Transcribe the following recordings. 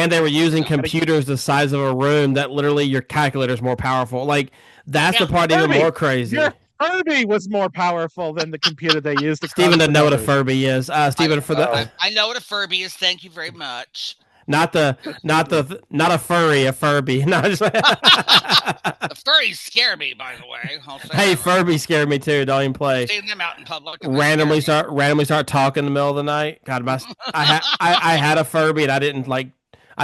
and they were using computers the size of a room that literally your calculator is more powerful. Like that's the part even more crazy. Your Furby was more powerful than the computer they used to Steven crunch the doesn't know what a numbers. Furby is. Steven, for the I know what a Furby is. Thank you very much. not a furry, a Furby. No, just The furries scare me, by the way. hey, Furby scared me too. Don't even play. Seeing them out in public. Randomly start talking in the middle of the night. God, I had a Furby and I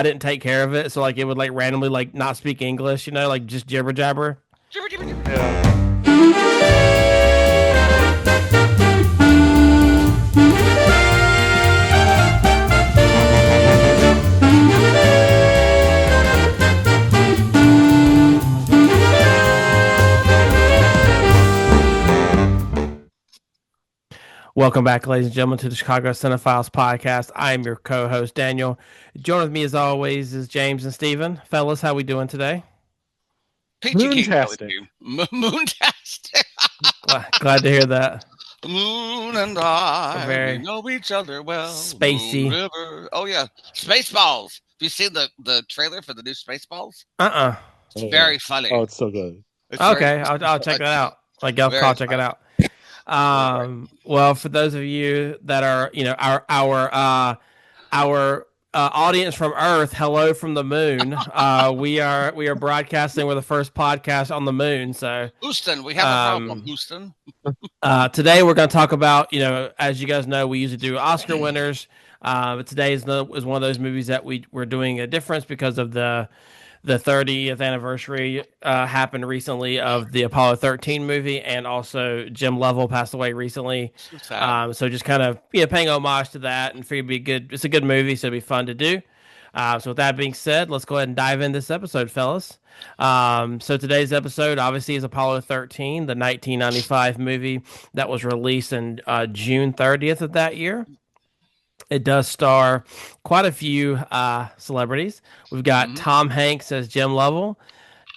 didn't take care of it, so like it would like randomly like not speak English, like just jibber jabber. Yeah. Welcome back, ladies and gentlemen, to the Chicago Cinephiles podcast. I am your co-host, Daniel. Joining with me, as always, is James and Steven. Fellas, how we doing today? Moontastic. Moontastic. Glad to hear that. Moon and I, we know each other well. Spacey. Moon River. Oh, yeah. Spaceballs. Have you seen the trailer for the new Spaceballs? It's very funny. Oh, it's so good. Okay, I'll check that out. Like, I'll check it out. Well, for those of you that are, our audience from Earth, hello from the moon. We are broadcasting. We're the first podcast on the moon. So, Houston, we have a problem. Houston. Today we're going to talk about, as you guys know, we usually do Oscar winners. But today is one of those movies that we're doing a difference because of the 30th anniversary happened recently of the Apollo 13 movie, and also Jim Lovell passed away recently. So just kind of paying homage to that, and figured it'd be good. It's a good movie, so it'd be fun to do. So with that being said, let's go ahead and dive in this episode, fellas. So today's episode obviously is Apollo 13, the 1995 movie that was released in June 30th of that year. It does star quite a few celebrities. We've got Tom Hanks as Jim Lovell,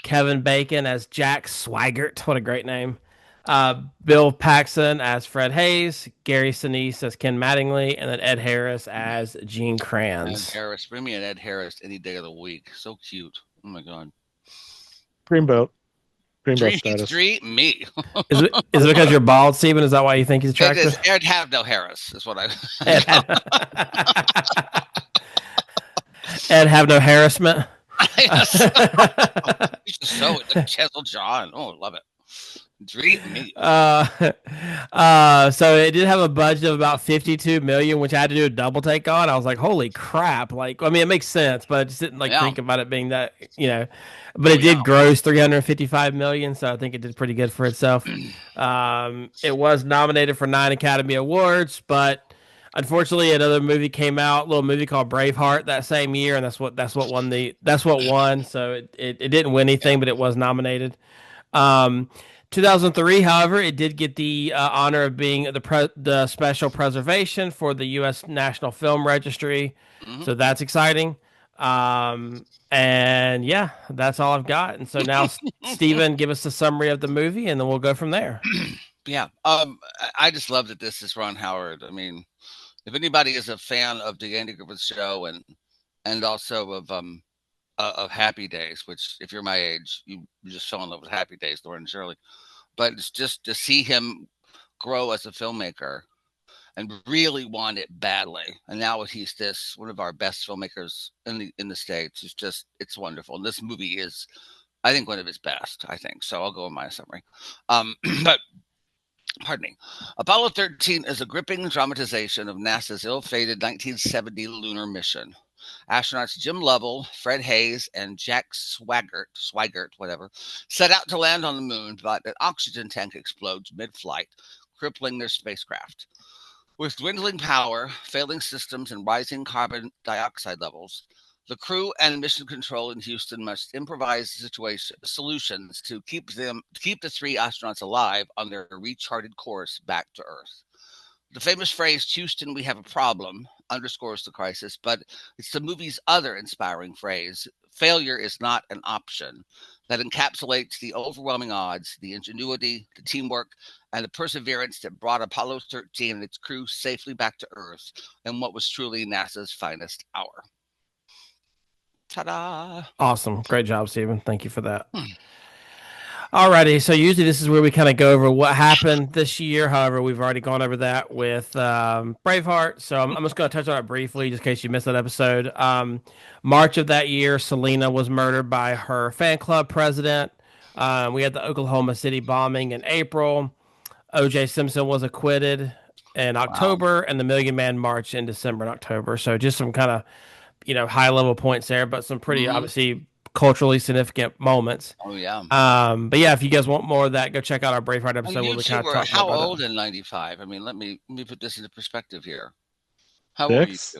Kevin Bacon as Jack Swigert. What a great name. Bill Paxton as Fred Hayes, Gary Sinise as Ken Mattingly, and then Ed Harris as Gene Kranz. Ed Harris. Bring me an Ed Harris any day of the week. So cute. Oh, my God. Dreamboat status. Dream me. Is it because you're bald, Steven? Is that why you think he's attractive? Ed have no Harris is what I. Ed have no harassment. Yes. So the chiseled jaw. Oh, love it. Dream me. So it did have a budget of about $52 million, which I had to do a double take on. I was like, holy crap. Like, I mean, it makes sense, but I just didn't think about it being that, but it did gross $355 million. So I think it did pretty good for itself. It was nominated for 9 Academy Awards, but unfortunately another movie came out, a little movie called Braveheart that same year. And that's what won. So it didn't win anything, but it was nominated. 2003, however, it did get the honor of being the special preservation for the U.S. National Film Registry. So that's exciting. And yeah, that's all I've got. And so now, Steven, give us a summary of the movie, and then we'll go from there. Yeah. I just love that this is Ron Howard. I mean, if anybody is a fan of the Andy Griffith Show and also of Happy Days, which if you're my age, you just fell in love with Happy Days, Lauren and Shirley. But it's just to see him grow as a filmmaker and really want it badly. And now he's one of our best filmmakers in the States. It's wonderful. And this movie is, I think, one of his best, I think. So I'll go in my summary. But pardon me. Apollo 13 is a gripping dramatization of NASA's ill-fated 1970 lunar mission. Astronauts Jim Lovell, Fred Hayes, and Jack Swigert, whatever, set out to land on the moon, but an oxygen tank explodes mid-flight, crippling their spacecraft. With dwindling power, failing systems, and rising carbon dioxide levels, the crew and mission control in Houston must improvise solutions to keep the 3 astronauts alive on their recharted course back to Earth. The famous phrase, "Houston, we have a problem," underscores the crisis, but it's the movie's other inspiring phrase, "Failure is not an option," that encapsulates the overwhelming odds, the ingenuity, the teamwork, and the perseverance that brought Apollo 13 and its crew safely back to Earth in what was truly NASA's finest hour. Ta-da! Awesome. Great job, Stephen. Thank you for that. Hmm. Alrighty, so usually this is where we kind of go over what happened this year. However, we've already gone over that with Braveheart, so I'm just going to touch on it briefly, just in case you missed that episode. March of that year, Selena was murdered by her fan club president. We had the Oklahoma City bombing in April. O.J. Simpson was acquitted in Wow. October, and the Million Man March in December and October. So just some kind of high level points there, but some pretty Mhm. obviously culturally significant moments. Oh, yeah. But yeah, if you guys want more of that, go check out our Braveheart And episode where you we two kind of were talk more how about it. old in '95? I mean, let me put this into perspective here. How old were you 6.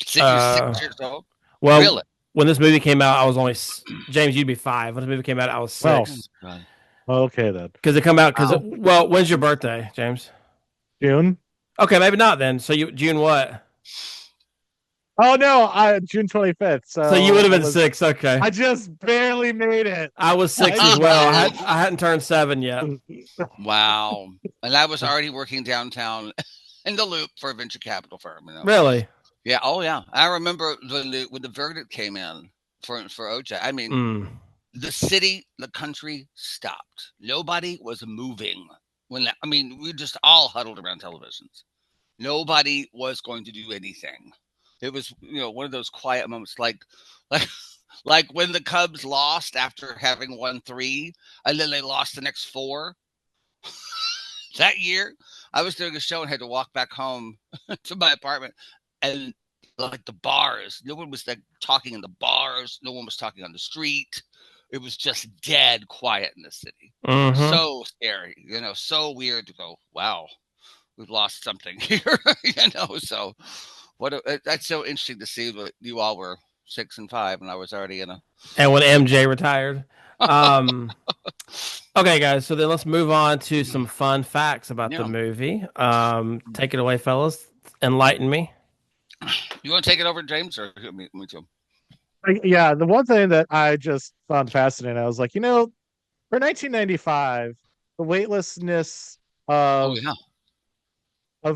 two? You're Uh, 6 years old? well, Really? when this movie came out, I was only James. You'd be 5 when this movie came out. I was Well, Oh, 6 my God. okay then. because it come out because Wow. well, when's your birthday, James? June. Okay, maybe not then. So you June what? Oh no, I June 25th. So you would So have been 6. Okay, I just barely made it. I was I 6 as just well. barely. I hadn't turned 7 yet. Wow. And I was already working downtown in the Loop for a venture capital firm, you know. Really? Yeah, oh, yeah. I remember when the verdict came in for OJ. I mean, Mm. the city, the country stopped. Nobody was moving when that, I mean, we just all huddled around televisions. Nobody was going to do anything. It was, one of those quiet moments, like, like when the Cubs lost after having won three, and then they lost the next four that year. I was doing a show and had to walk back home to my apartment, and like the bars, no one was like talking in the bars. No one was talking on the street. It was just dead quiet in the city. Hmm. So scary, so weird to go, wow, we've lost something here, So that's so interesting to see what you all were 6 and 5, and I was already in a. And when MJ retired. Um, okay, guys. So then let's move on to some fun facts about the Yeah. movie. Take it away, fellas. Enlighten me. You want to take it over, James, or me too? Yeah, the one thing that I just found fascinating, I was like, for 1995, the weightlessness Oh of yeah,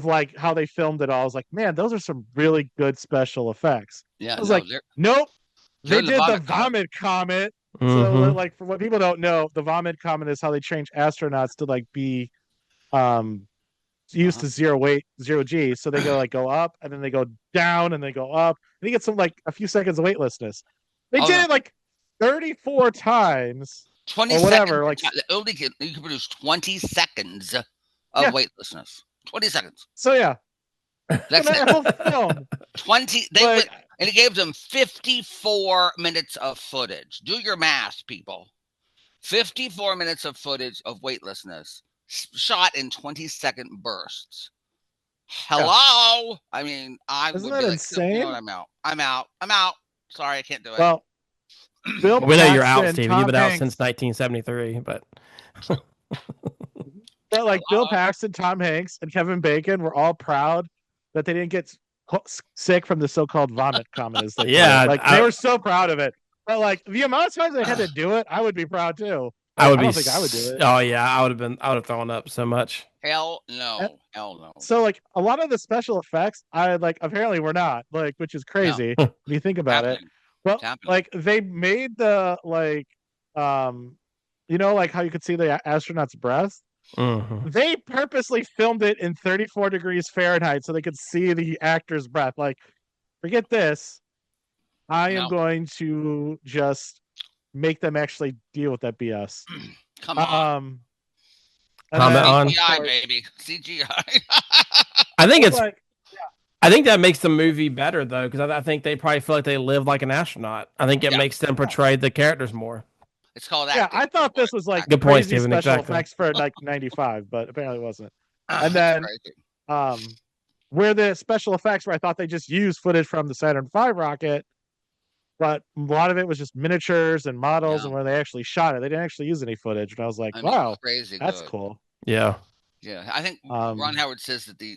like how they filmed it all, I was like, man, those are some really good special effects. yeah. I was No, like, nope, they're they in the did the vomit comet. vomit comet. So Hmm. like for what people don't know, the vomit comet is how they change astronauts to like be um used Uh-huh. to zero weight, zero G. So they go up and then they go down and they go up. And you get some like a few seconds of weightlessness. They Oh did no, it like 34 times 20 or seconds. whatever. Like, You can produce 20 seconds of yeah. weightlessness. 20 seconds. So yeah, so That's it. that whole film, 20. They went, like, and it gave them 54 minutes of footage. Do your math, people. 54 minutes of footage of weightlessness shot in 20-second bursts. yeah, Hello. I mean, I isn't would that be like, you know what? insane? I'm out. I'm out. I'm out. Sorry, I can't do it. Well, Bill We know you're out, Paxton, Steven. You've Tom been out since Hanks, 1973, but but like Bill Hello. Paxton, Tom Hanks, and Kevin Bacon were all proud that they didn't get sick from the so-called vomit comet, as they put it. yeah, Like they were so proud of it. But like the amount of times they had to do it, I would be proud too. I But would I be. don't think I would do it. Oh yeah, I would have thrown up so much. Hell And no. Hell no. so like a lot of the special effects, I like apparently were not like, which is No. crazy when you think about it. Happening. It's Well, happening. like they made the like, um, like how you could see the astronaut's breath. Hmm. They purposely filmed it in 34 degrees Fahrenheit so they could see the actor's breath. Like, forget this. I am No. going to just make them actually deal with that BS. Come on. Um, and Comment then of on. CGI, course, baby. CGI. I think well, it's. like, I think that makes the movie better though, because I think they probably feel like they live like an astronaut. I think it Yeah. makes them portray the characters more. It's called yeah, acting. I thought this was like Good point, crazy Steven. special Exactly. effects for like 95, but apparently it wasn't. And It's then crazy. um where the special effects where I thought they just used footage from the Saturn V rocket, but a lot of it was just miniatures and models Yeah. and where they actually shot it. They didn't actually use any footage. And I was like, I mean, wow, crazy that's good. cool. Yeah. Yeah. I think Ron Um Howard says that the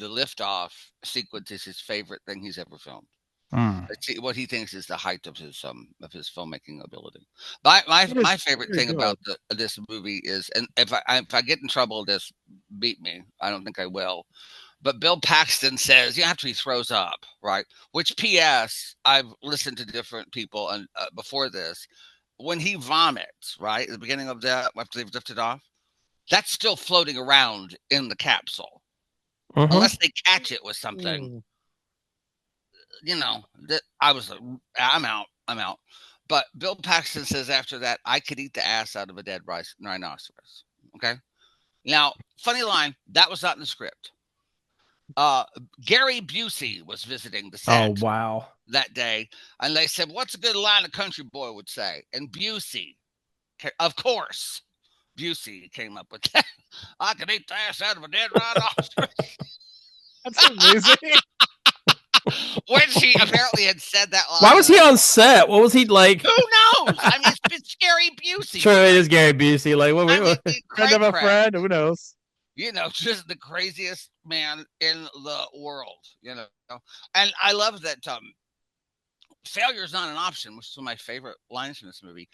liftoff sequence is his favorite thing he's ever filmed. Mm. It's what he thinks is the height of his filmmaking ability. My it is favorite very thing good. about this movie is, and if I get in trouble, just beat me. I don't think I will. But Bill Paxton says, after he throws up, right? Which, P.S., I've listened to different people and before this. When he vomits, right, at the beginning of that, after they've lifted off, that's still floating around in the capsule. Mm-hmm. Unless they catch it with something, that I was, I'm out. I'm out. But Bill Paxton says after that, I could eat the ass out of a dead rhinoceros. Okay. Now, funny line, that was not in the script. Uh, Gary Busey was visiting the Oh, set wow. that day, and they said, "What's a good line a country boy would say?" And Busey, of course, Busey came up with that. I could eat the ass out of a dead rhinoceros. That's amazing. Which he apparently had said that Why line. was he on set? What was he like? Who knows? I mean, it's Gary Busey. Sure, it is Gary Busey. Like, I mean, what? Friend of a crack. friend. Who knows? Just the craziest man in the world. And I love that failure is not an option, which is one of my favorite lines from this movie,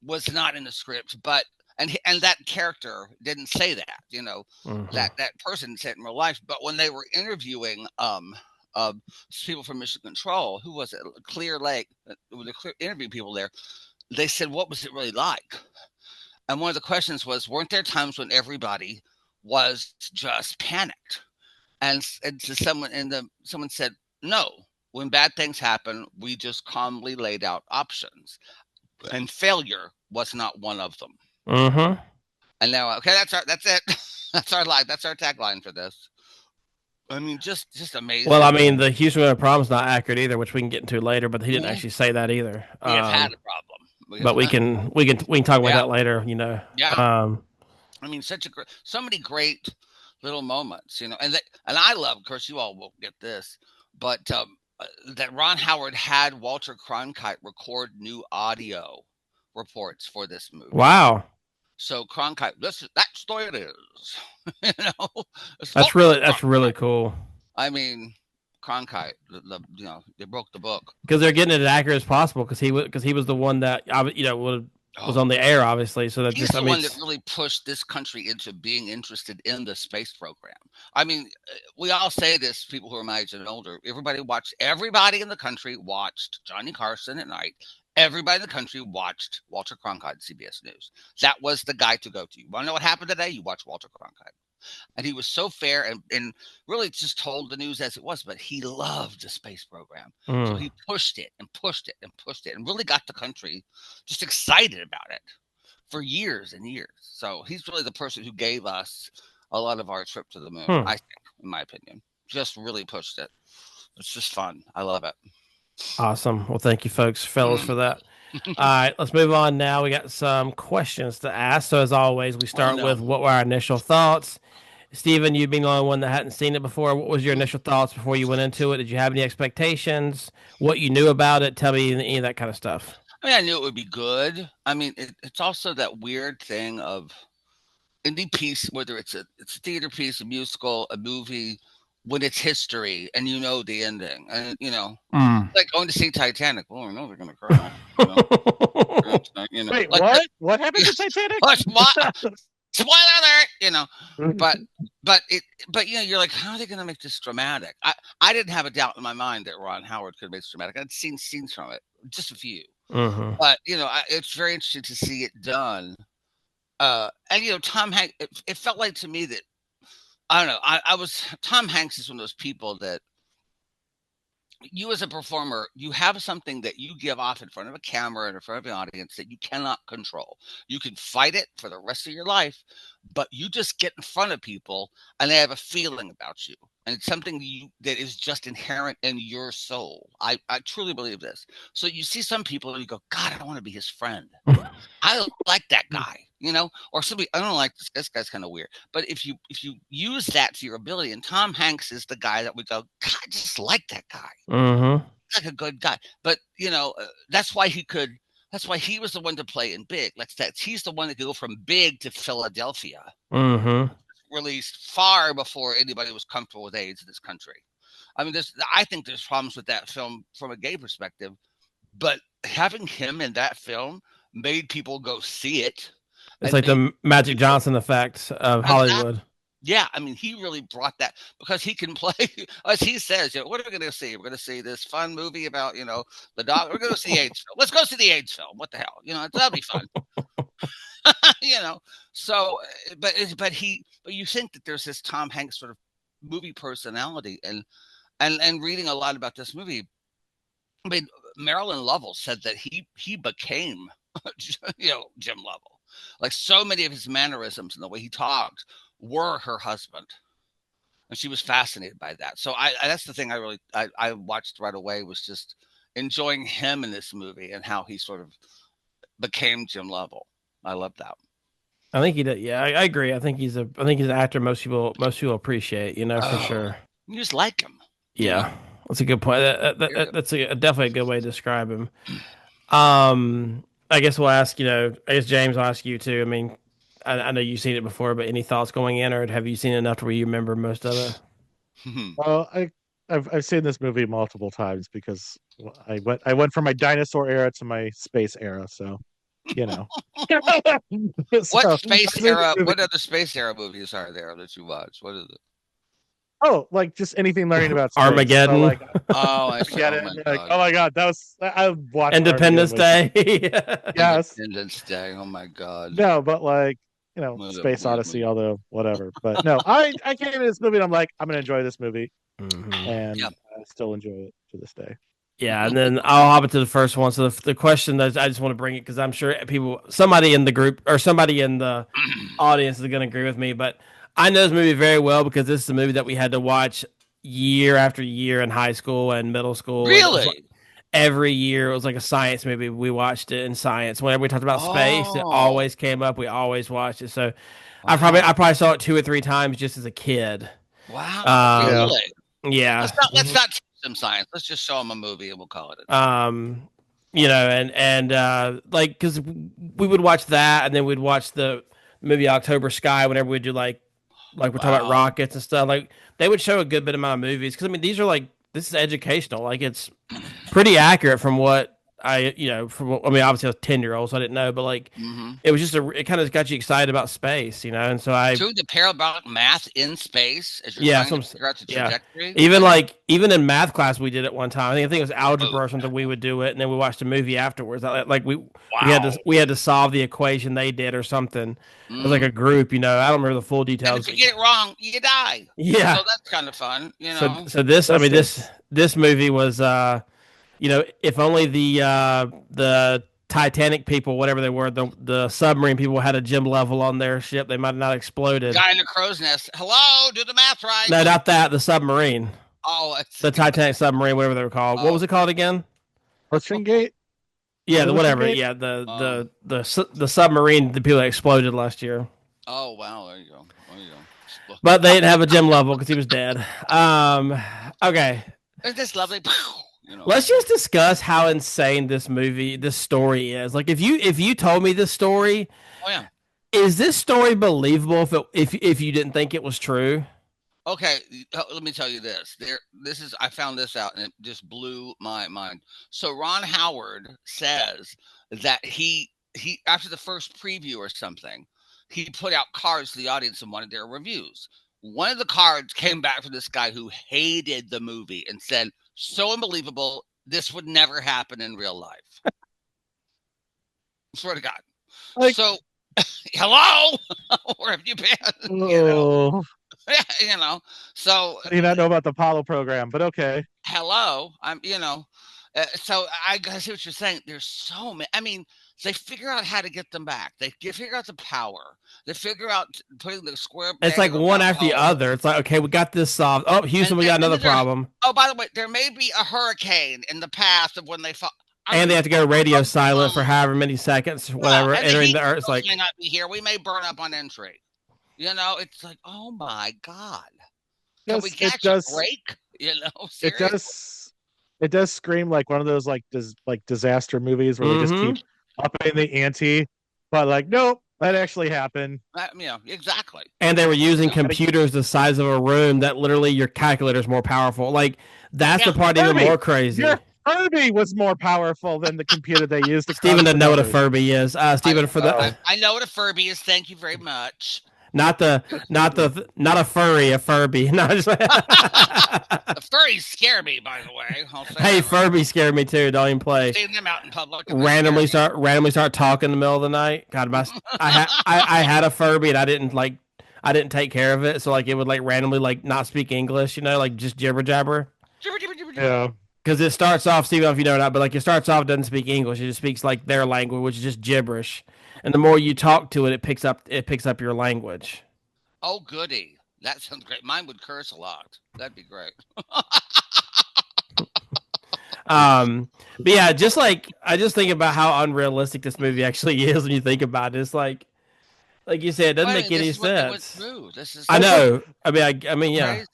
was not in the script, but and that character didn't say that, Mm-hmm. that person said in real life. But when they were interviewing people from Mission Control, who was it? Clear Lake, the interview people there, they said, "What was it really like?" And one of the questions was, "Weren't there times when everybody was just panicked?" And to someone said, "No. When bad things happen, we just calmly laid out options, and failure was not one of them." Mm-hmm. And now, okay, that's it. That's our tagline for this. I mean, just Well, I amazing. mean, the Houston Winter Problem's not accurate either, which we can get into later. But he didn't Mhm. actually say that either. We have had a problem. But we can talk about Yeah, that later. yeah. I mean, so many great little moments, and I love. Of course, you all won't get this, but that Ron Howard had Walter Cronkite record new audio reports for this movie. Wow, So Cronkite, that's the way it is. you it's that's really Cronkite. cool I mean, Cronkite, they broke the book. because they're getting it as accurate as possible because he was the one that was Oh, on the air, obviously. So that he's just I the mean, one that really pushed this country into being interested in the space program. I mean, we all say this, people who are my age and older. Everybody in the country watched Johnny Carson at night. Everybody in the country watched Walter Cronkite, CBS News. That was the guy to go to. You want to know what happened today? You watch Walter Cronkite. And he was so fair and really just told the news as it was, but he loved the space program. So mm. he pushed it and pushed it and pushed it and really got the country just excited about it for years and years. So he's really the person who gave us a lot of our trip to the moon, Hmm. I think, in my opinion. Just really pushed it. It's just fun. I love it. Awesome. Well, thank you, fellas, Mm. for that. All right, let's move on now. We got some questions to ask. So, as always, we Oh start no. with what were our initial thoughts. Stephen, you being the only one that hadn't seen it before, what was your initial thoughts before you went into it? Did you have any expectations? What you knew about it? Tell me any of that kind of stuff. I mean, I knew it would be good. I mean, it's also that weird thing of indie piece, whether it's a theater piece, a musical, a movie, when it's history and you know the ending, and Mm. like going to see Titanic. Well, I know they're gonna cry. You know, it's not, Wait, like the what? What happened to Titanic? spoiler alert. But you're like, how are they gonna make this dramatic? I didn't have a doubt in my mind that Ron Howard could make this dramatic. I'd seen scenes from it, just a few, Hmm. but it's very interesting to see it done. And Tom Hanks, it felt like to me that I don't know. I was Tom Hanks is one of those people that you as a performer, you have something that you give off in front of a camera and in front of an audience that you cannot control. You can fight it for the rest of your life, but you just get in front of people and they have a feeling about you. And it's something that is just inherent in your soul. I truly believe this. So you see some people and you go, God, I want to be his friend. I like that guy, or somebody I don't like this guy's kind of weird. But if you use that to your ability, and Tom Hanks is the guy that would go, God, I just like that guy, Hmm. like a good guy. But that's why he was the one to play in Big. He's the one to go from Big to Philadelphia, Hmm. released far before anybody was comfortable with AIDS in this country. I mean, I think there's problems with that film from a gay perspective, but having him in that film made people go see it It's and like made the Magic people Johnson effect of exactly Hollywood. Yeah, I mean, he really brought that because he can play, as he says, what are we going to see? We're going to see this fun movie about, the dog. We're going to see the AIDS film. Let's go see the AIDS film. What the hell? That'll be fun. you know, so, but you think that there's this Tom Hanks sort of movie personality, and reading a lot about this movie. I mean, Marilyn Lovell said that he became, Jim Lovell. Like so many of his mannerisms and the way he talked were her husband, and she was fascinated by that. So that's the thing I watched right away, was just enjoying him in this movie and how he sort of became Jim Lovell. I love that. I think he did. Yeah, I agree. I think he's an actor most people appreciate. For Oh, sure. you just like him, Yeah, that's a good point. That's definitely a good way to describe him. I guess we'll ask. I guess James will ask you too. I mean, I know you've seen it before, but any thoughts going in, or have you seen enough to where you remember most of it? Well, I've seen this movie multiple times because I went from my dinosaur era to my space era, so you know. What So space I've seen this era? movie. What other space era movies are there that you watch? What is it? Oh, like just anything learning about space. So Armageddon, like Oh, I see. get Oh it. my Like, god. oh my god, I watched Armageddon Independence like Day. yes. Independence Day. Oh my god. No, but like, Space What a Odyssey, movie. although whatever. But no, I came into this movie and I'm like, I'm gonna enjoy this movie. hmm Yeah. And I still enjoy it to this day. Yeah, and then I'll hop into the first one. So the question that I just want to bring it because I'm sure somebody in the group or somebody in the audience is going to agree with me, but I know this movie very well because this is a movie that we had to watch year after year in high school and middle school, and it was like Really? every year it was like a science movie. We watched it in science. Whenever we talked about space, it Oh, always came up. We always watched it. So wow. I probably saw it 2 or 3 times just as a kid. Wow. Yeah. Um, Really? yeah. Let's Mhm. not teach them science. Let's just show them a movie and we'll call it a day. Um, and like because we would watch that, and then we'd watch the movie October Sky whenever we do like we're talking about Wow. rockets and stuff. Like they would show a good bit amount of movies because I mean this is educational. Like it's pretty accurate from what I mean obviously I was 10-year-old so I didn't know, but like Hmm. it was just it kind of got you excited about space, and so I Through the parabolic math in space as you're yeah, trying to some figure out the yeah. trajectory. Oh Even my God. like even in math class we did it one time. I think it was Oh, algebra or something. We would do it, and then we watched a movie afterwards. Like wow. we had to solve the equation they did or something as like Mm. a group. I don't remember the full And details, if you but get it wrong, you die. So yeah. that's kind of fun, So this I That's mean true. this movie was if only the Titanic people, whatever they were, the submarine people had a gym level on their ship, they might have not exploded. Guy in the crow's nest. Hello, do the math right. No, not that. The submarine, Oh, I see. the Titanic submarine, whatever they were called. What Oh, was it called again? Ocean Gate? Yeah, Was it the Ocean whatever. Gate? Yeah, oh, the submarine, the people that exploded last year. oh, wow. There you go. There you go. But they didn't have a gym level because he was dead. Okay. Isn't this lovely? Let's just discuss how insane this story is. Like, if you told me this story, Oh yeah. is this story believable if you didn't think it was true? Okay, let me tell you this. I found this out and it just blew my mind. So Ron Howard says that he after the first preview or something, he put out cards to the audience and wanted their reviews. One of the cards came back from this guy who hated the movie and said, "So unbelievable, this would never happen in real life." Swear to God. Like, So, hello, where have you been? oh, You know. So I do not know about the Apollo program, but okay. hello, so I see what you're saying. There's so many. I mean, they figure out how to get them back. Figure out the power. They figure out putting the square It's peg like in a one round after the hole. other. It's like, okay, we got this solved. Oh, Houston, we got And another then there, problem. oh, by the way, there may be a hurricane in the past of when they fought. Our And they have to go radio boats are silent for gone. however many seconds, Yeah, whatever, and the entering heat the earth. It's shields like may not be here. We may burn up on entry. It's like, oh my God. Can we Yes, it catch a does. break? It Seriously. does. It does scream like one of those like disaster movies where they just mm-hmm. keep upping the ante. But like, nope, that actually happened. Exactly. And they were using You know, computers the size of a room that literally your calculator is more powerful. Like that's the yeah. part even Furby, more your crazy. Furby was more powerful than the computer they used to Steven crunch the doesn't know what a numbers. Furby is. I Steven, for the Oh, I know what a Furby is. Thank you very much. not a furry, a Furby. No, just, The furries scare me, by the way. I'll say hey, that right Furby scared me too. Don't even now. play. Seeing them out in public and they scare Randomly start talking in the middle of the night. God, I had a Furby and I didn't take care of it, so like it would like randomly like not speak English, like just jibber jabber. me. Yeah. Because it starts off, Steve, I don't know if you know that, but like it starts off, it doesn't speak English. It just speaks like their language, which is just gibberish. And the more you talk to it, it picks up your language. Oh, goody. That sounds great. Mine would curse a lot. That'd be great. Um, but yeah, just like I just think about how unrealistic this movie actually is when you think about it. It's like you said, it doesn't I make mean, any this is what they went sense. through. This is I That's what know. I mean, yeah, crazy.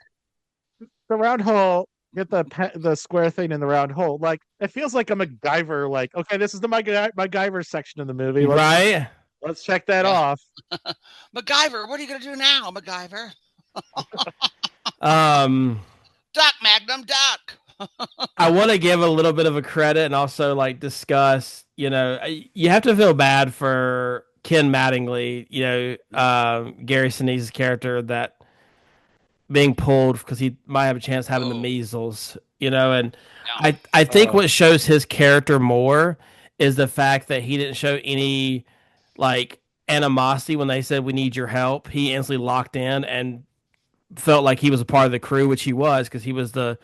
the round hole. Get the square thing in the round hole. Like it feels like a MacGyver. Like okay, this is the MacGyver section of the movie. right. Let's check that Yeah. off. MacGyver, what are you going to do now, MacGyver? Um, Duck, Magnum, duck. I want to give a little bit of a credit and also like discuss. You have to feel bad for Ken Mattingly. Gary Sinise's character that being pulled because he might have a chance of having the Oh, measles. And yeah. I think Uh, what shows his character more is the fact that he didn't show any like animosity when they said we need your help. He instantly locked in and felt like he was a part of the crew, which he was because he was the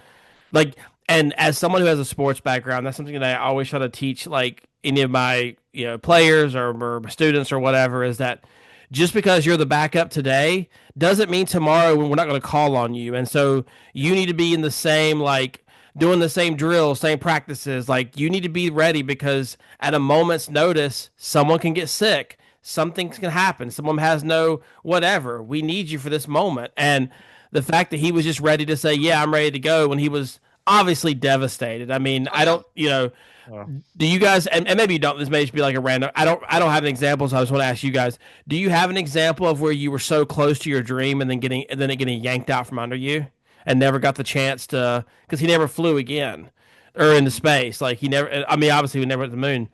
like. And as someone who has a sports background, that's something that I always try to teach like any of my players or students or whatever is that just because you're the backup today doesn't mean tomorrow we're not going to call on you. And so you need to be in the same like doing the same drills, same practices. Like you need to be ready because at a moment's notice, someone can get sick. Something can happen. Someone has no whatever. We need you for this moment. And the fact that he was just ready to say, "Yeah, I'm ready to go," when he was obviously devastated. I mean, Oh, I yeah. don't, uh, do you guys, and maybe you don't, this may just be like a random, I don't have an example, so I just want to ask you guys, do you have an example of where you were so close to your dream and then it getting yanked out from under you and never got the chance to, because he never flew again or into space. Like he never, I mean, obviously we never went to the moon.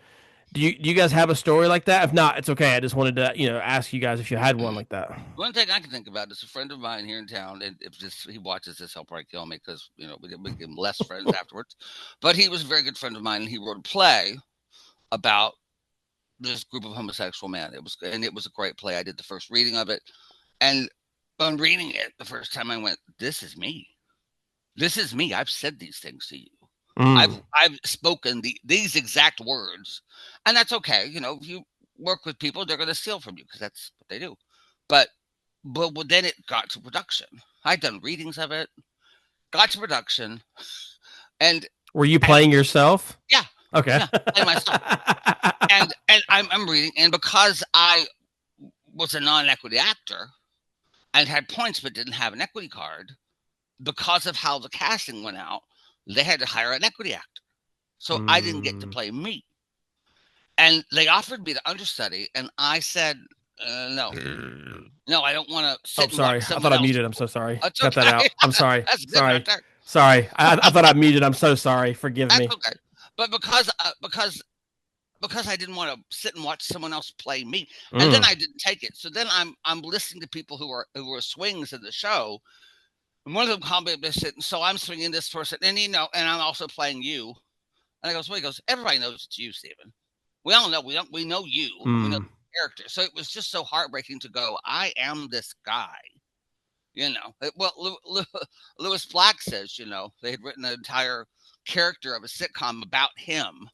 Do you guys have a story like that? If not, it's okay. I just wanted to, ask you guys if you had one like that. One thing I can think about is a friend of mine here in town, and if this he watches this, he'll probably kill me because we became less friends afterwards. But he was a very good friend of mine, and he wrote a play about this group of homosexual men. It was a great play. I did the first reading of it, and on reading it the first time, I went, "This is me. This is me. I've said these things to you. Mm. I've spoken these exact words, and that's okay. If you work with people, they're going to steal from you because that's what they do. But then it got to production. I'd done readings of it, got to production, and Were you and playing yourself? yeah, Okay. yeah, playing myself. And I'm reading, and because I was a non-equity actor and had points but didn't have an equity card, because of how the casting went out, they had to hire an equity actor. So I didn't get to Mm. play me. And they offered me the understudy, and I said, no, no, I don't want to Oh, sit and watch sorry. I thought someone I else. muted. I'm so sorry. That's Cut that okay. out. I'm sorry. That's good right Sorry. there. Sorry. I thought I muted. I'm so sorry. Forgive That's me. okay. But because I didn't want to sit and watch someone else play me, and then Mm. I didn't take it. So then I'm listening to people who are swings in the show, and one of them called me up and said, "So I'm swinging this person, and and I'm also playing you." And I goes, "Well," he goes, "Everybody knows it's you, Stephen. We all know we know you. We know Mm. the character." So it was just so heartbreaking to go, "I am this guy." Lewis Black says, they had written an entire character of a sitcom about him.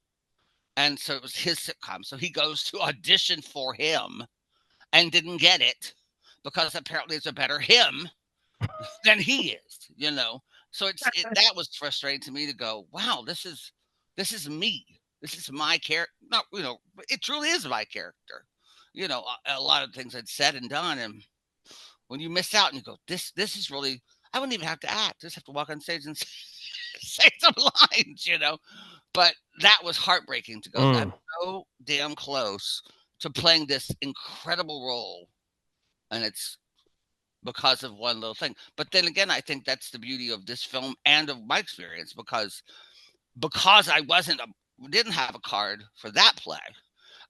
And so it was his sitcom. So he goes to audition for him and didn't get it because apparently it's a better him than he is. So that was frustrating to me to go, wow, this is me. This is my character. No, it truly is my character. A lot of things I'd said and done, and when you miss out and you go, this is really, I wouldn't even have to act. I just have to walk on stage and say some lines. But that was heartbreaking to go, I'm Mm. so damn close to playing this incredible role, and it's because of one little thing. But then again, I think that's the beauty of this film and of my experience because I didn't have a card for that play.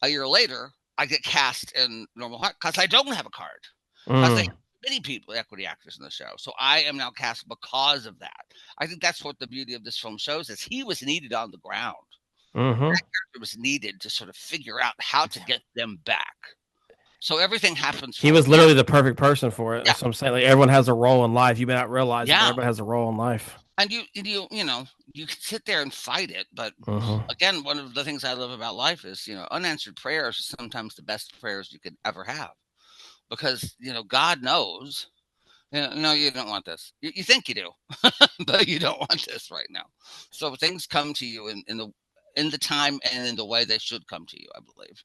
A year later, I get cast in Normal Heart because I don't have a card. I think Mm, many people equity actors in the show. So I am now cast because of that. I think that's what the beauty of this film shows is he was needed on the ground. mm-hmm. It was needed to sort of figure out how to get them back. So everything happens He from was him. literally the perfect person for it. Yeah. That's what I'm saying. Like everyone has a role in life. You may not realize it, but Yeah. everybody has a role in life. And you can sit there and fight it, but Mm-hmm. again, one of the things I love about life is, unanswered prayers are sometimes the best prayers you could ever have because, God knows, no, you don't want this. You think you do, but you don't want this right now. So things come to you in the time and in the way they should come to you, I believe.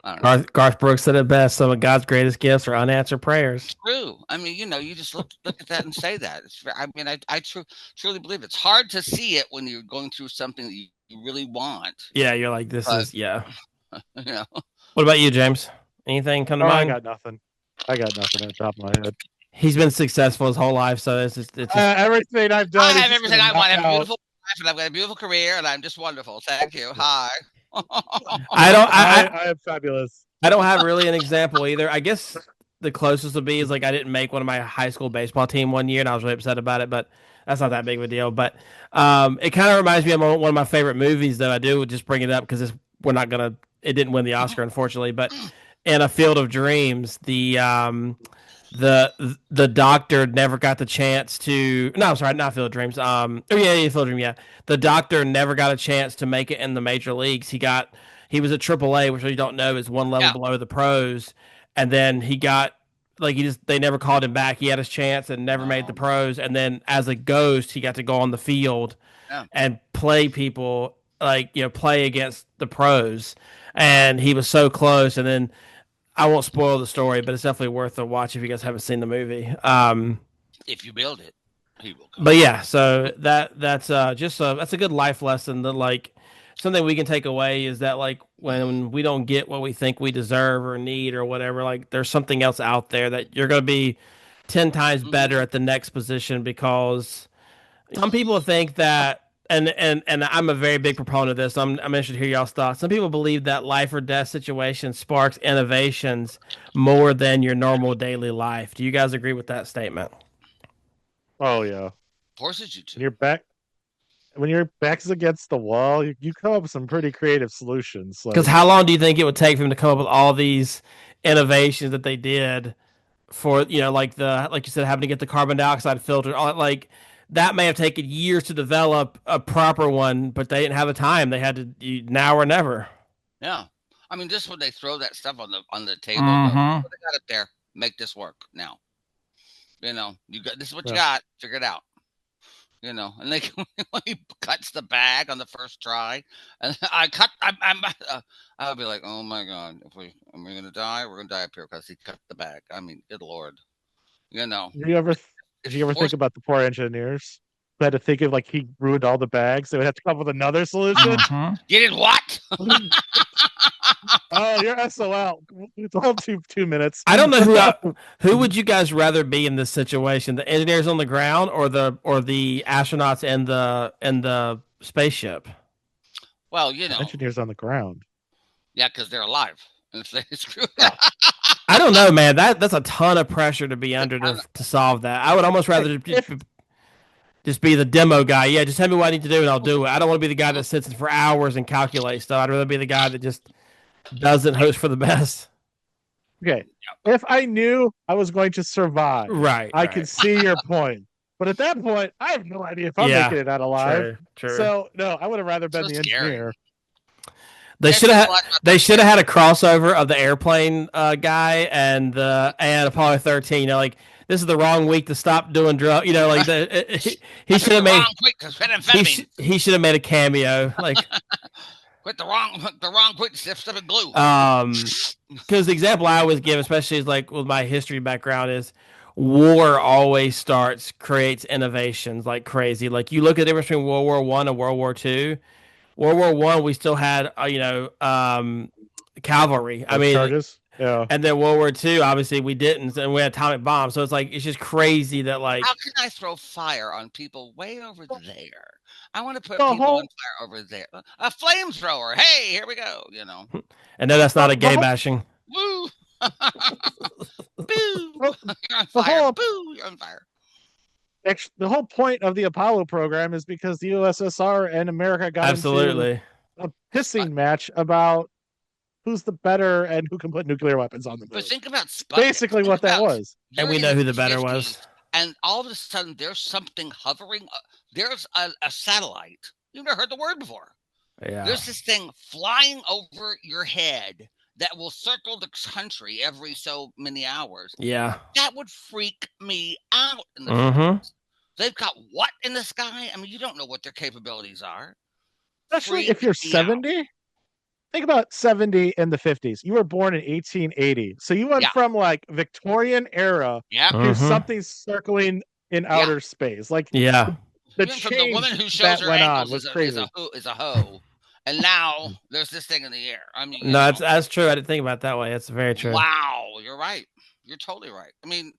I don't know. Garth Brooks said it best. Some of God's greatest gifts are unanswered prayers. True. I mean, you just look at that and say that. I mean, I truly believe it's hard to see it when you're going through something that you really want, Yeah, you're like, this but is, yeah. you know, What about you, James? Anything come to Oh, I mind? got nothing. I got nothing at the top of my head. He's been successful his whole life, so it's just Everything I've I done, he's have just everything gonna I want. knock I have a out. beautiful life, and I've got a beautiful career, and I'm just wonderful. Thank you. Hi. I don't I am fabulous. I don't have really an example either. I guess the closest would be is like I didn't make one of my high school baseball team one year, and I was really upset about it. But that's not that big of a deal. But it kind of reminds me of one of my favorite movies, though. I do just bring it up because we're not gonna. It didn't win the Oscar, unfortunately. But in A Field of Dreams, the doctor never got the chance to. No, I'm sorry, not Field of Dreams. Oh yeah, Field of Dreams. Yeah, the doctor never got a chance to make it in the major leagues. He was at AAA, which you don't know is one level Yeah. below the pros, and then he got like they never called him back. He had his chance and never made the Um, pros, and then as a ghost, he got to go on the field yeah. and play people like play against the pros, and he was so close, and then I won't spoil the story, but it's definitely worth a watch if you guys haven't seen the movie. If you build it, he will come. But yeah, so that's a good life lesson that like something we can take away is that like when we don't get what we think we deserve or need or whatever, like there's something else out there that you're going to be 10 times Hmm. better at the next position because some people think that and I'm a very big proponent of this. I'm interested to hear y'all's thoughts. Some people believe that life or death situation sparks innovations more than your normal daily life. Do you guys agree with that statement? Oh yeah. Forces you to. When your back when your back's against the wall, you come up with some pretty creative solutions. Because Like, how long do you think it would take for them to come up with all these innovations that they did for like like you said having to get the carbon dioxide filter all like that may have taken years to develop a proper one, but they didn't have the time. They had to now or never. Yeah. I mean, just when they throw that stuff on the table and go, Mm-hmm. "What they got up there? Make this work now." You got this is what you yeah. got. Figure it out. And they when he cuts the bag on the first try, and I'll be like, oh my god, if we're gonna die, we're gonna die up here because he cut the bag. I mean, good lord, you know, Did you ever it did you ever think forced. about the poor engineers who had to think of like he ruined all the bags? They would have to come up with another solution. Mm-hmm. You did what? Oh, you're SOL. It's all 2 minutes. I don't know who would you guys rather be in this situation? The engineers on the ground or the astronauts in the spaceship? Well, Engineers on the ground. yeah, because they're alive, and if they screw it Oh, up, I don't know, man. That's a ton of pressure to be under I'm to solve that. I would almost rather if just be the demo guy. Yeah, just tell me what I need to do and I'll do it. I don't want to be the guy that sits for hours and calculates stuff. I'd rather be the guy that just doesn't hope for the best. okay, if I knew I was going to survive, Right, I right. could see your point. But at that point, I have no idea if I'm Yeah, making it out alive. true, true. So no, I would have rather been so the scary. engineer. They Yeah, it should says a have lot about they their should have character. had a crossover of the airplane guy and Apollo 13. Like this is the wrong week to stop doing drugs. Like he I should picked have the made wrong quick because methamphetamine. he should have made a cameo. Like Quit the wrong quick stuff and glue. Um, because the example I always give, especially is like with my history background, is war always creates innovations like crazy. Like you look at the difference between World War I and World War II. World War I, we still had cavalry. I Those mean, charges. Yeah. and then World War II, obviously we didn't, and we had atomic bombs. So it's just crazy that How like, can I throw fire on people way over there? I want to put The people on whole fire over there. A flamethrower. Hey, here we go. and no, that's not a the gay whole bashing. Woo. Boo! Well, You're on the fire. whole Boo! You're on fire. the whole point of the Apollo program is because the USSR and America got into Absolutely. a pissing match about who's the better and who can put nuclear weapons on the But moon. think about Sputnik. Basically, Think what that about was. And you're we in know the who the better was. 50s, and all of a sudden there's something hovering. There's a satellite. You've never heard the word before. Yeah. There's this thing flying over your head that will circle the country every so many hours. Yeah. That would freak me out in the Mm-hmm. 50s. They've got what in the sky? I mean, you don't know what their capabilities are. Especially Freak if you're me out. 70. Think about 70 in the 50s. You were born in 1880. So you went Yeah. from like Victorian era Yeah. to Mm-hmm. something circling in Yeah. outer space. Like Yeah. the Even from the woman change who shows that her went on ankles was is a crazy. hoe, and now there's this thing in the air. I mean, No, that's true. I didn't think about it that way. That's very true. wow, you're right. You're totally right. I mean,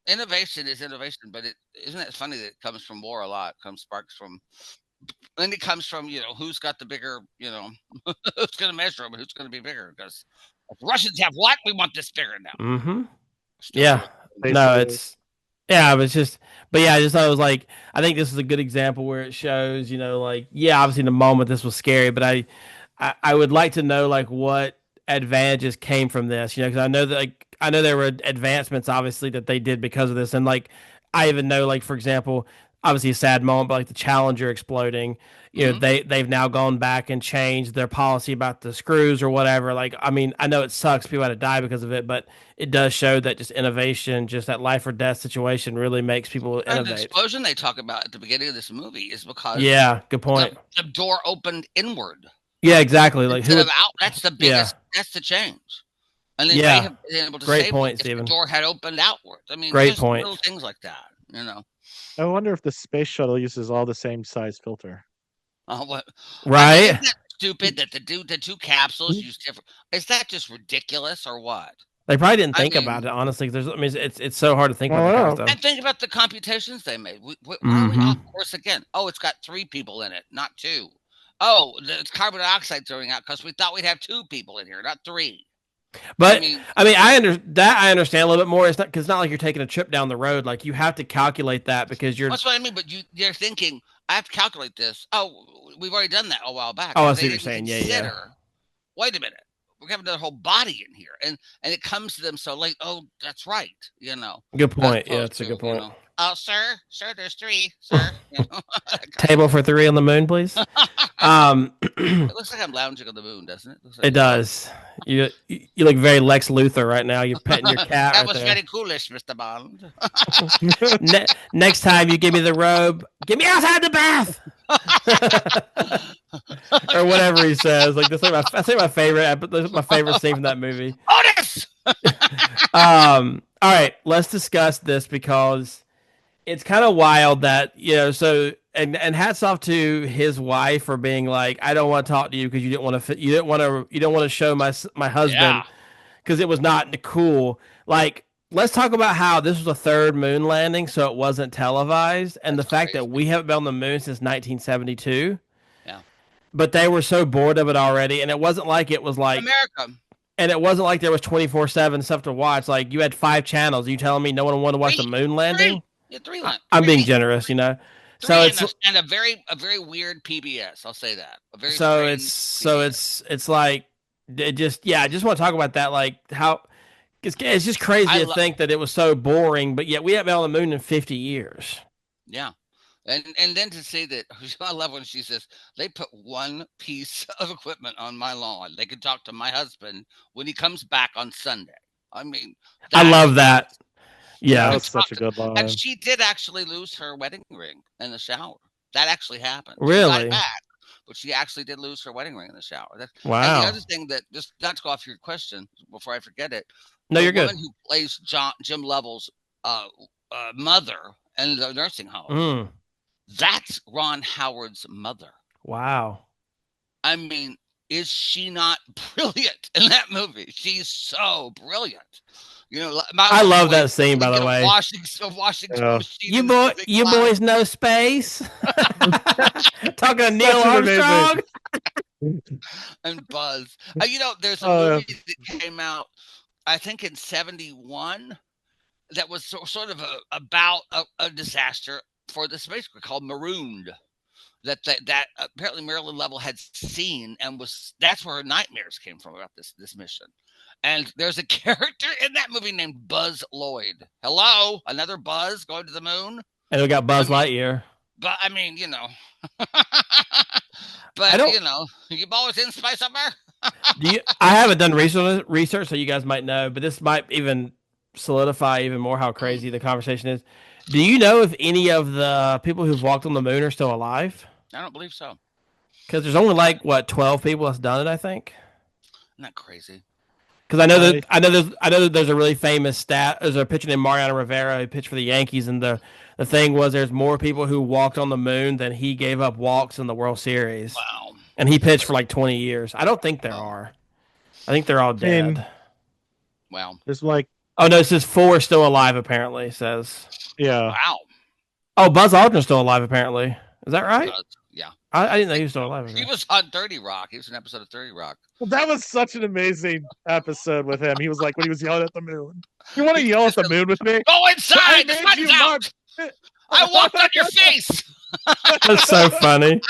innovation is innovation, but it isn't it funny that it comes from war a lot. Comes sparks from, and it comes from who's got the bigger, who's going to measure them, who's going to be bigger. Because if Russians have what, we want this bigger now. Mm-hmm. Still Yeah. true. No, Basically. it's yeah, but it's just but yeah, I just thought it was like I think this is a good example where it shows, like yeah, obviously in the moment this was scary, but I would like to know like what advantages came from this, because I know that like I know there were advancements obviously that they did because of this, and like I even know like for example, obviously a sad moment, but like the Challenger exploding, Hmm. they've now gone back and changed their policy about the screws or whatever. Like I mean, I know it sucks people had to die because of it, but it does show that just innovation, just that life or death situation, really makes people And the innovate. explosion they talk about at the beginning of this movie is because Yeah, good the, point. the door opened inward Yeah, exactly. Like who instead of would? out. That's the Yeah, biggest. That's the change. And they may yeah. have been able to Great save one point, if the Stephen. door had opened outward. I mean, Great just point. little things like that. I wonder if the space shuttle uses all the same size filter. What? I mean, Right? isn't that stupid that the two capsules use different? Is that just ridiculous or what? They probably didn't I think about mean, it honestly. 'Cause I mean, it's so hard to think about Oh that kind of no. stuff. and think about the computations they made. Why are we Mm-hmm. off course again? Oh, it's got three people in it, not two. Oh, it's carbon dioxide throwing out because we thought we'd have two people in here, not three. I But mean, I mean, I understand a little bit more. It's not because it's not like you're taking a trip down the road. Like you have to calculate that because you're. that's what I mean. But you're thinking, I have to calculate this. Oh, we've already done that a while back, Oh, I but see they what you're didn't saying. Yeah, yeah. consider. Wait a minute, we have another whole body in here, and it comes to them so late. Oh, that's right, Good as point. Yeah, opposed it's a to good point. oh, sir, there's three, sir, that kind of Table thing. for three on the moon, please. It Um, looks like I'm lounging on the moon, doesn't it? Looks like it does. You look very Lex Luthor right now. You're petting your cat that right was there. very coolish, Mister Bond. Next time you give me the robe, get me outside the bath, or whatever he says. Like that's like my favorite. This is my favorite scene from that movie. Otis. All right, let's discuss this because it's kind of wild that So and hats off to his wife for being like, I don't want to talk to you because you don't want to show my Yeah, husband because it was not cool. Like, let's talk about how this was a third moon landing, so it wasn't televised, and the that's fact that crazy. we haven't been on the moon since 1972. Yeah, But they were so bored of it already, and it wasn't like it was like, America. and it wasn't like there was 24/7 stuff to watch. Like you had 5 channels. Are you telling me no one wanted to watch the Three, moon landing? three, yeah, I'm being three, generous. So three, it's and a very weird PBS. I'll say that a very so it's strange so PBS. it's like it just yeah. I just want to talk about that. Like how it's just crazy I to love, think that it was so boring, but yet we haven't been on the moon in 50 years. yeah, and then to say that I love when she says they put one piece of equipment on my lawn. They can talk to my husband when he comes back on Sunday. I mean, I that's love that. That you Yeah, can was such talk a to, good and line. she did actually lose her wedding ring in the shower. That actually happened. She got it really. back, but she actually did lose her wedding ring in the shower. And the Wow. other thing that just not to go off your question before I forget it, No, the you're good. woman who plays Jim Lovell's uh, mother in the nursing home, Mm, that's Ron Howard's mother. wow. I mean, is she not brilliant in that movie? She's so brilliant. My I little love boy that scene, we by get the way. a washing Yeah. machine in the big You closet. boys know space. Talking to Neil Such an amazing. Armstrong. And Buzz. There's a Uh, movie that came out. I think in '71 that was sort of about a disaster for the spacecraft called Marooned. That apparently Marilyn Level had seen and that's where her nightmares came from about this mission. And there's a character in that movie named Buzz Lloyd. Hello, another Buzz going to the moon. And we got Buzz I mean, Lightyear. but I mean, I but don't. you always in space somewhere. Do you? I haven't done research, so you guys might know, but this might even solidify even more how crazy the conversation is. Do you know if any of the people who've walked on the moon are still alive? I don't believe so. Because there's only like what 12 people that's done it, I think. Isn't that crazy? Because I know that there's a really famous stat. There's a pitcher named Mariano Rivera who pitched for the Yankees, and the thing was there's more people who walked on the moon than he gave up walks in the World Series, Wow. and he pitched for like 20 years. I don't think there are. I think they're all dead. Wow. There's like, Oh no, it says 4 still alive. Apparently, it says. yeah. Wow. Oh, Buzz Aldrin's still alive. Apparently, is that right? Yeah. I didn't know he was still alive. He was on 30 Rock. He was in an episode of 30 Rock. Well, that was such an amazing episode with him. He was like when he was yelling at the moon. You want to yell at the moon with me? Go inside. The sun's out. I walked on your face. That's so funny.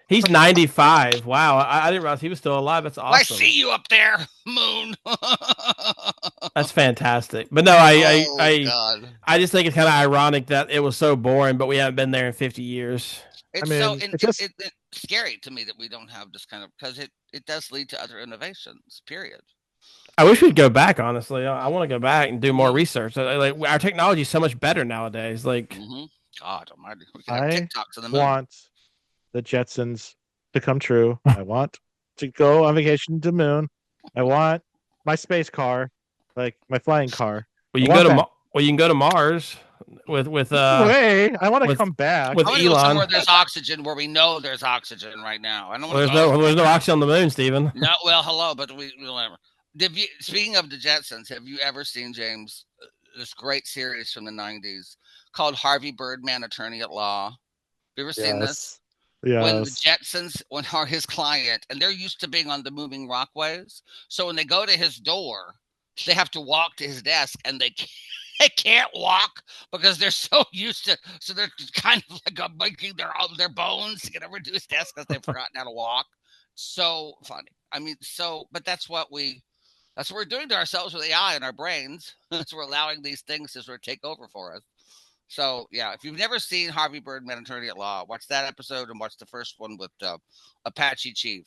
He's 95. Wow, I didn't realize he was still alive. That's awesome. I see you up there, moon. That's fantastic. But no, God. I just think it's kind of ironic that it was so boring, but we haven't been there in 50 years. It's scary to me that we don't have this kind of, because it does lead to other innovations. Period. I wish we'd go back. Honestly, I want to go back and do more research. Like our technology is so much better nowadays. Like, God Almighty, we can have TikToks on the moon. Want the Jetsons to come true. I want to go on vacation to the moon. I want my space car, like my flying car. Well, you can go to Mars with Wait, I want to come back with Elon. Where there's oxygen, where we know there's oxygen right now. I don't want there's no oxygen on the moon, Stephen. No, well, hello, but whatever. Speaking of the Jetsons, have you ever seen, James, this great series from the '90s called Harvey Birdman, Attorney at Law? Have you ever seen this? Yes. When the Jetsons are his client, and they're used to being on the moving rockways, so when they go to his door, they have to walk to his desk, and they can't walk because they're so used to. So they're kind of like breaking their bones to get over to his desk because they've forgotten how to walk. So funny. I mean, but that's what we're doing to ourselves with AI in our brains. So we're allowing these things to sort of take over for us. So, yeah, if you've never seen Harvey Birdman, Attorney at Law, watch that episode and watch the first one with Apache Chief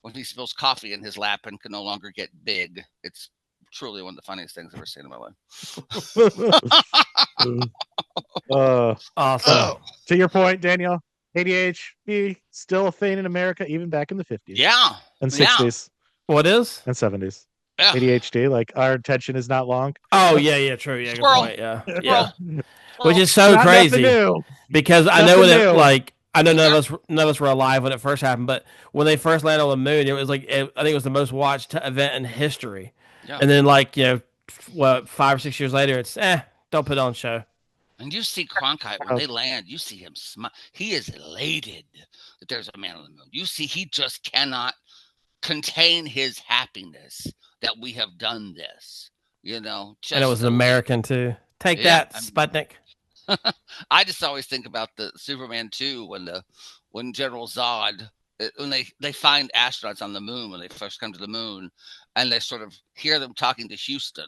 when he spills coffee in his lap and can no longer get big. It's truly one of the funniest things I've ever seen in my life. Awesome. To your point, Daniel, ADHD still a thing in America, even back in the 50s. Yeah. And 60s. What is? And 70s. Yeah. ADHD, like our attention is not long. Oh yeah, true. Yeah, good point. Yeah. Which is so Not crazy because I know I know none of us were alive when it first happened, but when they first landed on the moon, it was like I think it was the most watched event in history. Yeah. And then 5 or 6 years later, it's don't put on show. And you see Cronkite when they land, you see him smile. He is elated that there's a man on the moon. You see, he just cannot contain his happiness that we have done this, and it was an American too. Take that, Sputnik. I just always think about the Superman 2 when General Zod, when they find astronauts on the moon when they first come to the moon, and they sort of hear them talking to Houston.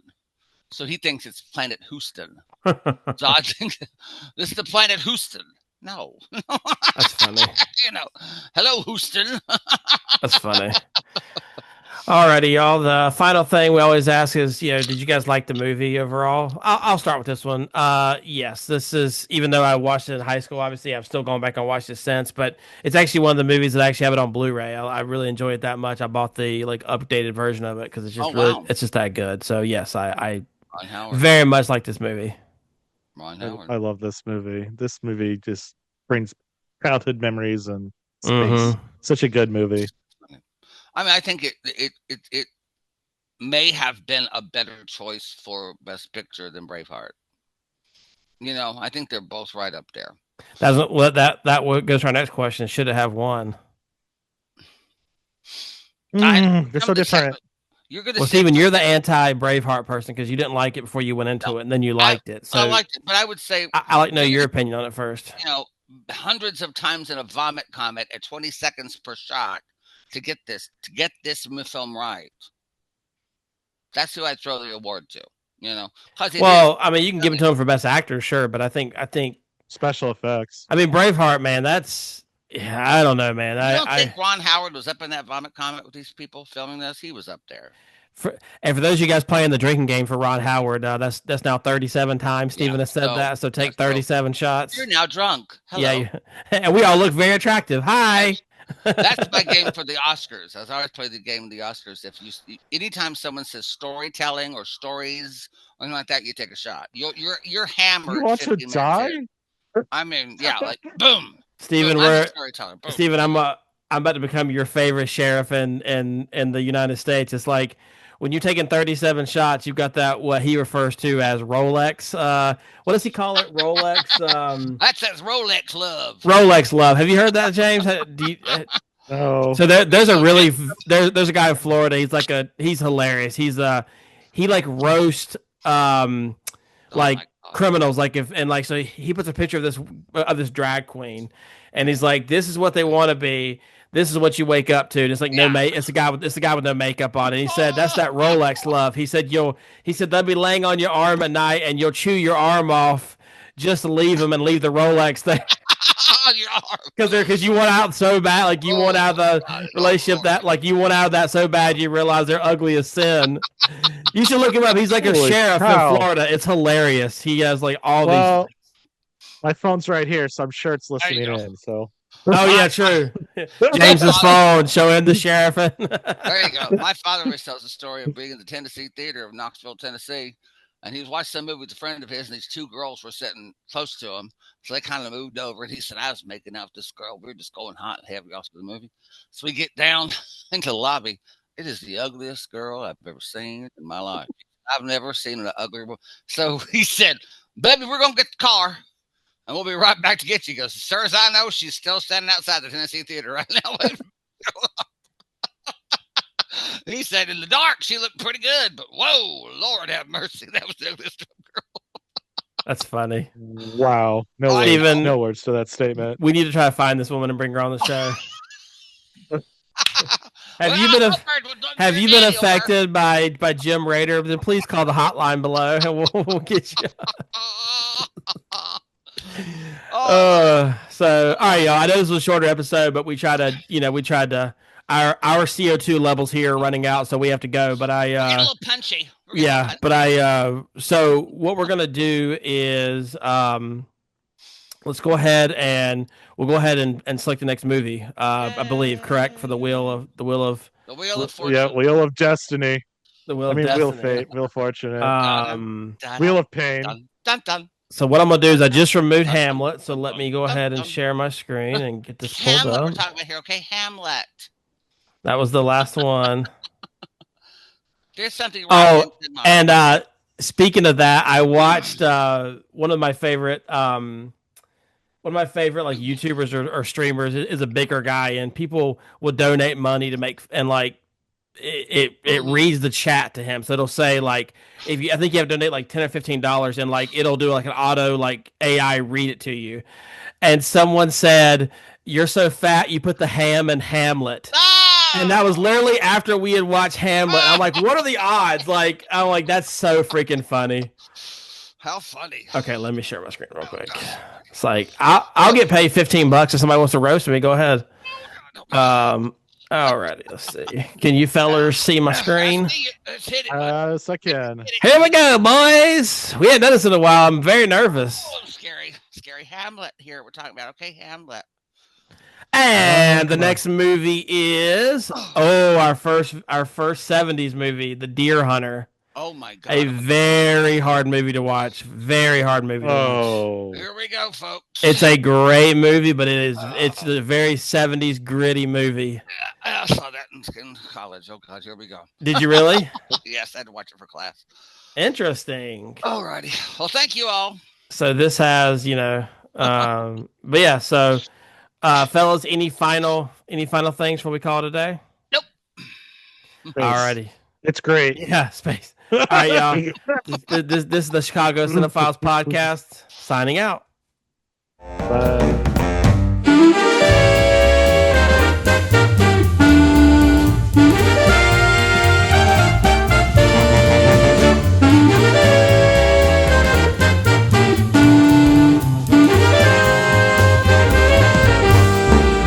So he thinks it's planet Houston. Zod thinks this is the planet Houston. No. That's funny. Hello, Houston. That's funny. Alrighty, y'all. The final thing we always ask is, did you guys like the movie overall? I'll start with this one. Yes, this is, even though I watched it in high school, obviously I've still gone back and watched it since, but it's actually one of the movies that I actually have it on Blu-ray. I really enjoy it that much. I bought the updated version of it because it's just it's just that good. So yes, I very much like this movie. I love this movie. This movie just brings childhood memories and space. Such a good movie. I mean, I think it may have been a better choice for Best Picture than Braveheart. I think they're both right up there. That goes to our next question. Should it have won? They're so different. You're gonna Well, sit Steven, through you're the this. anti Braveheart person because you didn't like it before you went No, into it, and then you I liked it. I So liked it, but I would say I like to know doing your it, opinion on it first. you know, hundreds of times in a vomit comet at 20 seconds per shot to get this film right. That's who I'd throw the award to. Because it is Well, I mean, you can give it to him for best actor, sure, but I think, Special effects. I mean, Braveheart, man, that's, yeah, I don't know, man. You don't think Ron Howard was up in that vomit comet with these people filming this? He was up there. And for those of you guys playing the drinking game for Ron Howard, that's now 37 times Yeah. Steven has said So that. So yeah. take So 37 you're shots. now drunk. Yeah, Hello. and we all look very attractive. Hi. Yes. That's my game for the Oscars. I always play the game of the Oscars. Anytime someone says storytelling or stories or anything like that, you take a shot. You're You hammered want to 50 minutes in. die? I mean, yeah, like boom, boom. Steven, I'm the we're storyteller. Boom. Steven, I'm about to become your favorite sheriff in the United States. It's like when you're taking 37 shots, you've got that what he refers to as Rolex. What does he call it? Rolex. That's Rolex love. Rolex love. Have you heard that, James? No. So there's a No, Jen. really there's a guy in Florida. He's hilarious. He like roast Oh like my god. criminals, like if and like so he puts a picture of this drag queen, and he's like, this is what they want to be. This is what you wake up to. And it's like no Yeah. mate. It's a guy with no makeup on. And he said that's that Rolex love. He said they'll be laying on your arm at night and you'll chew your arm off just to leave them and leave the Rolex there. On your arm. Because you want out so bad, like you want Oh out of the god. Oh relationship lord. that like you want out of that so bad you realize they're ugly as sin. You should look him up. He's like a Holy sheriff in cow. Florida. It's hilarious. He has like all these. Well, my phone's right here, so I'm sure it's There you listening go. in. So Oh My yeah, true. my James's father. phone showing the sheriff. There you go. My father always tells the story of being in the Tennessee Theater of Knoxville, Tennessee. And he was watching some movie with a friend of his, and these two girls were sitting close to him. So they kind of moved over, and he said, I was making out with this girl. We were just going hot and heavy after the movie. So we get down into the lobby. It is the ugliest girl I've ever seen in my life. I've never seen an uglier woman. So he said, baby, we're going to get the car, and we'll be right back to get you. He goes, as far as I know, she's still standing outside the Tennessee Theater right now. He said, in the dark, she looked pretty good, but whoa, Lord have mercy. That was the ugliest girl. That's funny. wow. No I words. Steven, No words to that statement. we need to try to find this woman and bring her on the show. Have Well, you I been heard with have you been Daniel, affected by Jim Rader? Then please call the hotline below and we'll get you. So all right, y'all. I know this was a shorter episode, but we tried to our CO2 levels here are running out, so we have to go. But we're getting a little punchy. yeah, but so what we're gonna do is let's go ahead and we'll go ahead and select the next movie. I believe correct for the The Wheel of Yeah, Fortune. Wheel of Destiny. the wheel I of mean, Wheel of destiny. Fate, Wheel of Fortunate, Um, Wheel of Pain. Dun, dun, dun, so what I'm gonna do is I just removed dun, dun, Hamlet. So let me go dun, ahead and dun. share my screen and get this pulled Hamlet, we're up. talking about here, okay? Hamlet. That was the last one. There's something rotten Oh, in my. and speaking of that, I watched one of my favorite like YouTubers or streamers is a bigger guy, and people will donate money to make and like it reads the chat to him, so it'll say like if you I think you have to donate like $10 or $15, and like it'll do like an auto like AI read it to you. And someone said, "You're so fat, you put the ham in Hamlet." And that was literally after we had watched Hamlet. I'm like, what are the odds? Like, I'm like, that's so freaking funny. How funny. Okay, let me share my screen real quick. It's like I'll get paid $15 if somebody wants to roast me. Go ahead. Alrighty, let's see. Can you fellers see my screen? Let's hit it. Bud. Yes, I can. Here we go, boys. We hadn't done this in a while. I'm very nervous. Oh, scary. Scary Hamlet here we're talking about. Okay, Hamlet. And the come on. next movie is our first 70s movie, The Deer Hunter. Oh my god. A very hard movie to watch. Very hard movie to watch. Oh, Here we go, folks. It's a great movie, but it's a very 70s gritty movie. I saw that in college. Oh god, here we go. Did you really? Yes, I had to watch it for class. Interesting. Alrighty. Well, thank you all. So this has, but yeah, so fellas, any final things before we call it a day? Nope. Thanks. Alrighty. It's great. Yeah, space. All right, y'all. This is the Chicago Cinephiles podcast. Signing out. Bye.